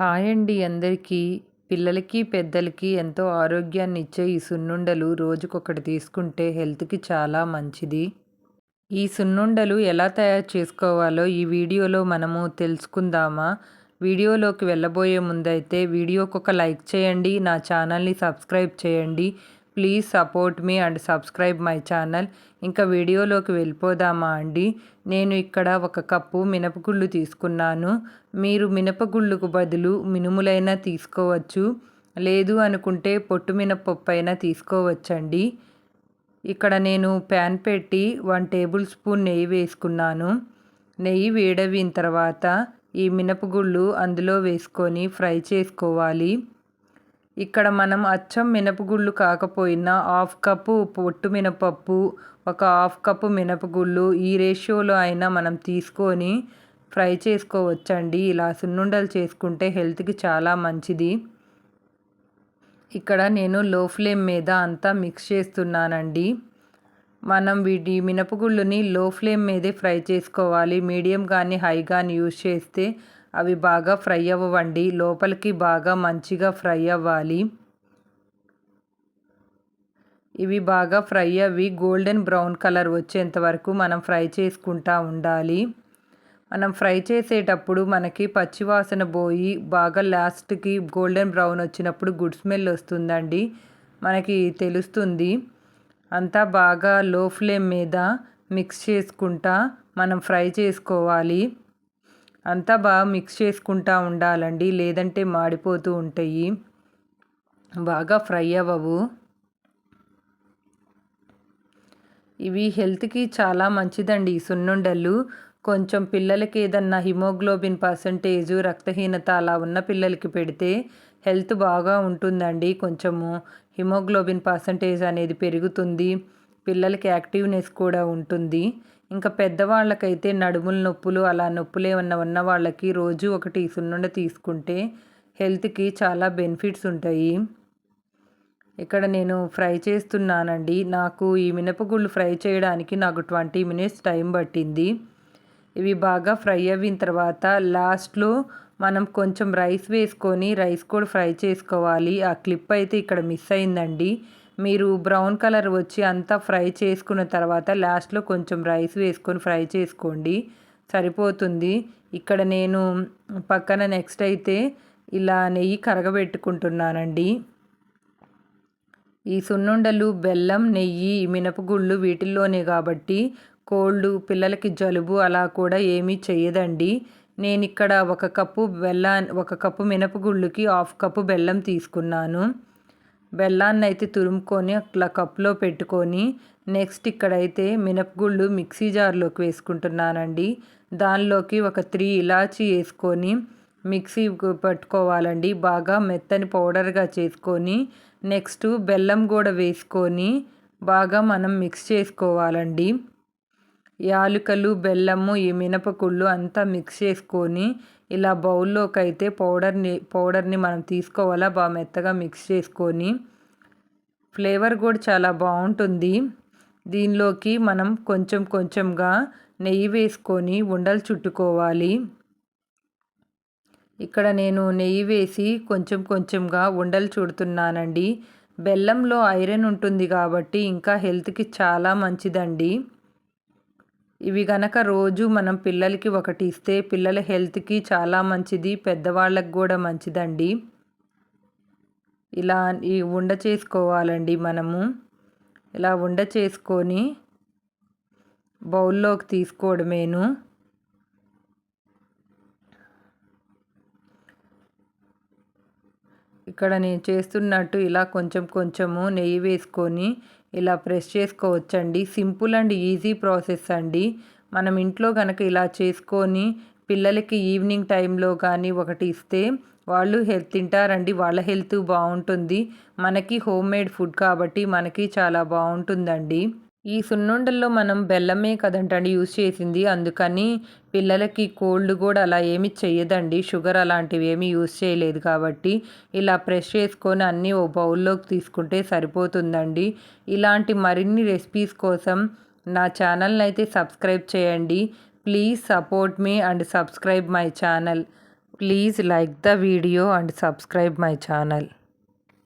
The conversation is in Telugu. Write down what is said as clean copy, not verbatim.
హాయ్ అండి అందరికీ. పిల్లలకి, పెద్దలకి ఎంతో ఆరోగ్యాన్నిచ్చే ఈ సున్నుండలు రోజుకొకటి తీసుకుంటే హెల్త్‌కి చాలా మంచిది. ఈ సున్నుండలు ఎలా తయారు చేసుకోవాలో ఈ వీడియోలో మనము తెలుసుకుందామా? వీడియోలోకి వెళ్ళబోయే ముందైతే వీడియోకొక లైక్ చేయండి. నా ఛానల్‌ని సబ్స్క్రైబ్ చేయండి. Please support me and subscribe my channel. ఇంకా వీడియోలోకి వెళ్ళిపోదామా అండి? నేను ఇక్కడ 1 కప్పు మినపగుళ్ళు తీసుకున్నాను. మీరు మినపగుళ్ళకు బదులు మినుములైనా తీసుకోవచ్చు. లేదు అనుకుంటే పొట్టు మినపప్పైనా తీసుకోవచ్చండి. ఇక్కడ నేను ప్యాన్ పెట్టి 1 టేబుల్ స్పూన్ నెయ్యి వేసుకున్నాను. నెయ్యి వేడవిన తర్వాత ఈ మినపగుళ్ళు అందులో వేసుకొని ఫ్రై చేసుకోవాలి. ఇక్కడ మనం అచ్చం మినపగుళ్ళు కాకపోయినా హాఫ్ కప్పు పొట్టు మినపప్పు, ఒక హాఫ్ కప్పు మినపగుళ్ళు ఈ రేషియోలో అయినా మనం తీసుకొని ఫ్రై చేసుకోవచ్చండి. ఇలా సున్నుండలు చేసుకుంటే హెల్త్‌కి చాలా మంచిది. ఇక్కడ నేను లో ఫ్లేమ్ మీద అంతా మిక్స్ చేస్తున్నానండి. మనం వీటి మినపగుళ్ళుని లో ఫ్లేమ్ మీదే ఫ్రై చేసుకోవాలి. మీడియం కానీ హై కానీ యూజ్ చేస్తే అవి బాగా ఫ్రై అవ్వవండి. లోపలికి బాగా మంచిగా ఫ్రై అవ్వాలి. ఇవి బాగా ఫ్రై అవి గోల్డెన్ బ్రౌన్ కలర్ వచ్చేంత వరకు మనం ఫ్రై చేసుకుంటూ ఉండాలి. మనం ఫ్రై చేసేటప్పుడు మనకి పచ్చివాసన పోయి బాగా లాస్ట్కి గోల్డెన్ బ్రౌన్ వచ్చినప్పుడు గుడ్ స్మెల్ వస్తుందండి. మనకి తెలుస్తుంది. అంతా బాగా లో ఫ్లేమ్ మీద మిక్స్ చేసుకుంటా మనం ఫ్రై చేసుకోవాలి. అంతా బాగా మిక్స్ చేసుకుంటూ ఉండాలండి, లేదంటే మాడిపోతూ ఉంటాయి, బాగా ఫ్రై అవ్వవు. ఇవి హెల్త్‌కి చాలా మంచిదండి ఈ సున్నుండలు. కొంచెం పిల్లలకి ఏదన్నా హిమోగ్లోబిన్ పర్సంటేజు రక్తహీనత అలా ఉన్న పిల్లలకి పెడితే హెల్త్ బాగా ఉంటుందండి. కొంచెము హిమోగ్లోబిన్ పర్సంటేజ్ అనేది పెరుగుతుంది. పిల్లలకి యాక్టివ్నెస్ కూడా ఉంటుంది. ఇంకా పెద్దవాళ్ళకైతే నడుముల నొప్పులు అలా నొప్పులు ఏమన్నా ఉన్న వాళ్ళకి రోజు ఒకటి సున్నుండ తీసుకుంటే హెల్త్‌కి చాలా బెనిఫిట్స్ ఉంటాయి. ఇక్కడ నేను ఫ్రై చేస్తున్నానండి. నాకు ఈ మినపగుళ్ళు ఫ్రై చేయడానికి నాకు 20 మినిట్స్ టైం పట్టింది. ఇవి బాగా ఫ్రై అయిన తర్వాత లాస్ట్‌లో మనం కొంచెం రైస్ వేసుకొని రైస్ కూడా ఫ్రై చేసుకోవాలి. ఆ క్లిప్ అయితే ఇక్కడ మిస్ అయిందండి. మీరు బ్రౌన్ కలర్ వచ్చి అంతా ఫ్రై చేసుకున్న తర్వాత లాస్ట్‌లో కొంచెం రైస్ వేసుకొని ఫ్రై చేసుకోండి, సరిపోతుంది. ఇక్కడ నేను పక్కన నెక్స్ట్ అయితే ఇలా నెయ్యి కరగబెట్టుకుంటున్నానండి. ఈ సున్నుండలు బెల్లం, నెయ్యి, మినపగుళ్ళు వీటిల్లోనే కాబట్టి కోల్డ్, పిల్లలకి జలుబు అలా కూడా ఏమీ చెయ్యదండి. నేనిక్కడ 1 కప్పు మినపగుళ్ళుకి హాఫ్ కప్పు బెల్లం తీసుకున్నాను. బెల్లాన్నయితే తురుముకొని అట్లా కప్పులో పెట్టుకొని నెక్స్ట్ ఇక్కడైతే మినపగుళ్ళు మిక్సీ జార్లోకి వేసుకుంటున్నానండి. దానిలోకి ఒక 3 ఇలాచీ వేసుకొని మిక్సీ పట్టుకోవాలండి. బాగా మెత్తని పౌడర్గా చేసుకొని నెక్స్ట్ బెల్లం కూడా వేసుకొని బాగా మనం మిక్స్ చేసుకోవాలండి. యాలకులు, బెల్లము, ఈ మినపగుళ్ళు అంతా మిక్స్ చేసుకొని ఇలా బౌల్లోకి అయితే పౌడర్ని మనం తీసుకోవాలా. బాగా మెత్తగా మిక్స్ చేసుకొని ఫ్లేవర్ కూడా చాలా బాగుంటుంది. దీనిలోకి మనం కొంచెం కొంచెంగా నెయ్యి వేసుకొని ఉండలు చుట్టుకోవాలి. ఇక్కడ నేను నెయ్యి వేసి కొంచెం కొంచెంగా ఉండలు చుడుతున్నానండి. బెల్లంలో ఐరన్ ఉంటుంది కాబట్టి ఇంకా హెల్త్‌కి చాలా మంచిదండి. ఇవి గనక రోజు మనం పిల్లలకి ఒకటి ఇస్తే పిల్లల హెల్త్‌కి చాలా మంచిది, పెద్దవాళ్ళకి కూడా మంచిదండి. ఇలా ఈ ఉండ చేసుకోవాలండి మనము. ఇలా ఉండ చేసుకొని బౌల్లోకి తీసుకోవడమేను. ఇక్కడ నేను చేస్తున్నట్టు ఇలా కొంచెం కొంచెము నెయ్యి వేసుకొని ఇలా ప్రెస్ చేసుకోవచ్చండి. సింపుల్ అండ్ ఈజీ ప్రాసెస్ అండి. మనం ఇంట్లో కనుక ఇలా చేసుకొని పిల్లలకి ఈవినింగ్ టైంలో కానీ ఒకటి ఇస్తే వాళ్ళు తింటారండి. వాళ్ళ హెల్త్ బాగుంటుంది. మనకి హోమ్మేడ్ ఫుడ్ కాబట్టి మనకి చాలా బాగుంటుందండి. ఈ సున్నుండల్లో మనం బెల్లమే కదంటండి యూజ్ చేసింది. అందుకని పిల్లలకి కోల్డ్ కూడా అలా ఏమి చెయ్యదండి. షుగర్ అలాంటివి ఏమీ యూజ్ చేయలేదు కాబట్టి ఇలా ప్రెస్ చేసుకొని అన్నీ ఓ బౌల్లోకి తీసుకుంటే సరిపోతుందండి. ఇలాంటి మరిన్ని రెసిపీస్ కోసం నా ఛానల్ని అయితే సబ్స్క్రైబ్ చేయండి. Please support me and subscribe my channel. Please like the video and subscribe my channel.